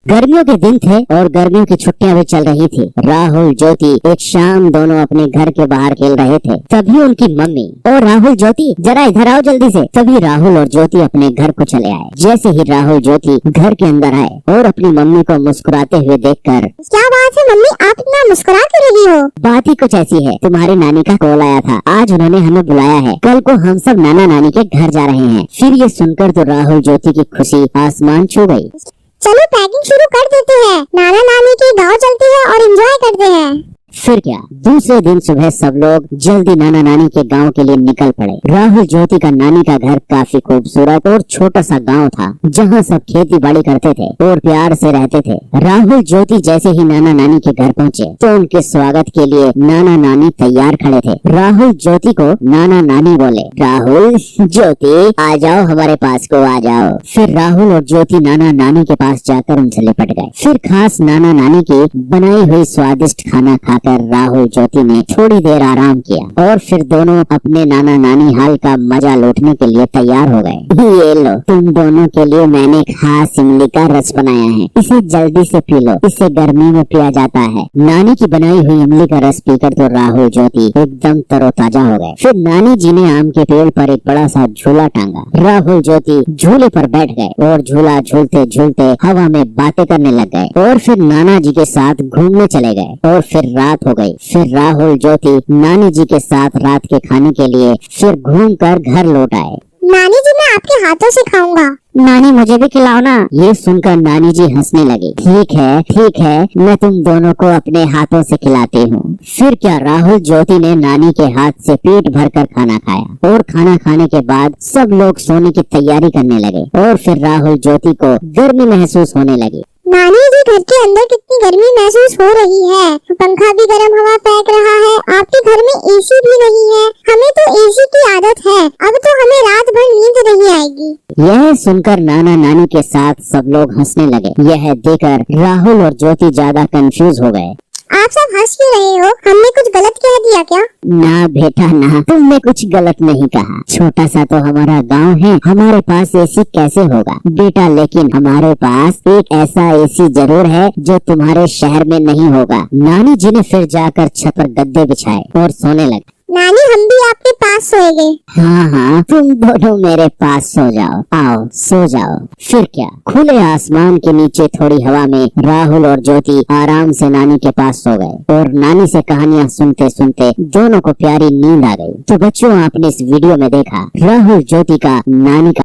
गर्मियों के दिन थे और गर्मियों की छुट्टियां भी चल रही थी। राहुल ज्योति एक शाम दोनों अपने घर के बाहर खेल रहे थे। तभी उनकी मम्मी और राहुल ज्योति जरा इधर आओ जल्दी से। तभी राहुल और ज्योति अपने घर को चले आए। जैसे ही राहुल ज्योति घर के अंदर आए और अपनी मम्मी को मुस्कुराते हुए देखकर, क्या बात है मम्मी, आप इतना मुस्कुरा क्यों रही हो? बात ही कुछ ऐसी है, तुम्हारी नानी का कॉल आया था। आज उन्होंने हमें बुलाया है। कल को हम सब नाना नानी के घर जा रहे हैं। फिर ये सुनकर तो राहुल ज्योति की खुशी आसमान छू गई। चलो पैकिंग शुरू कर देते हैं, नाना नानी के गांव चलते हैं और एंजॉय करते हैं। फिर क्या, दूसरे दिन सुबह सब लोग जल्दी नाना नानी के गांव के लिए निकल पड़े। राहुल ज्योति का नानी का घर काफी खूबसूरत और छोटा सा गांव था, जहां सब खेती बाड़ी करते थे और प्यार से रहते थे। राहुल ज्योति जैसे ही नाना नानी के घर पहुंचे तो उनके स्वागत के लिए नाना नानी तैयार खड़े थे। राहुल ज्योति को नाना नानी बोले, राहुल ज्योति आ जाओ, हमारे पास को आ जाओ। फिर राहुल और ज्योति नाना नानी के पास जाकर उनसे लिपट गए। फिर खास नाना नानी की बनाई हुई स्वादिष्ट खाना खाकर राहुल ज्योति ने थोड़ी देर आराम किया और फिर दोनों अपने नाना नानी हाल का मजा लूटने के लिए तैयार हो गए। ये लो, तुम दोनों के लिए मैंने खास इमली का रस बनाया है, इसे जल्दी से पी लो, इसे गर्मी में पिया जाता है। नानी की बनाई हुई इमली का रस पीकर तो राहुल ज्योति एकदम तरोताजा हो गए। फिर नानी जी ने आम के पेड़ पर एक बड़ा सा झूला टांगा। राहुल ज्योति झूले पर बैठ गए और झूला झूलते झूलते हवा में बातें करने लग गए और फिर नाना जी के साथ घूमने चले गए और फिर रात हो गई। फिर राहुल ज्योति नानी जी के साथ रात के खाने के लिए फिर घूमकर घर लौट आए। नानी जी, मैं आपके हाथों से खाऊंगा। नानी मुझे भी खिलाओ ना। ये सुनकर नानी जी हंसने लगी। ठीक है, मैं तुम दोनों को अपने हाथों से खिलाती हूँ। फिर क्या, राहुल ज्योति ने नानी के हाथ से पेट भरकर खाना खाया और खाना खाने के बाद सब लोग सोने की तैयारी करने लगे और फिर राहुल ज्योति को गर्मी महसूस होने लगी। नानी जी, घर के अंदर कितनी गर्मी महसूस हो रही है, पंखा भी गर्म हवा फेंक रहा है, आपके घर में एसी भी नहीं है। हमें तो एसी की आदत है, अब तो हमें रात भर नींद नहीं आएगी। यह सुनकर नाना नानी के साथ सब लोग हंसने लगे। यह देखकर राहुल और ज्योति ज्यादा कंफ्यूज हो गए। आप सब हंस क्यों रहे हो? हमने कुछ गलत कह दिया क्या? ना बेटा ना, तुमने कुछ गलत नहीं कहा। छोटा सा तो हमारा गांव है, हमारे पास एसी कैसे होगा बेटा, लेकिन हमारे पास एक ऐसा एसी जरूर है जो तुम्हारे शहर में नहीं होगा। नानी जी ने फिर जाकर छत पर गद्दे बिछाए और सोने लगे। नानी, हम भी आपके पास सोएंगे। हाँ, तुम दोनों मेरे पास सो जाओ, आओ सो जाओ। फिर क्या, खुले आसमान के नीचे थोड़ी हवा में राहुल और ज्योति आराम से नानी के पास सो गए और नानी से कहानियां सुनते सुनते दोनों को प्यारी नींद आ गई। तो बच्चों, आपने इस वीडियो में देखा राहुल ज्योति का नानी का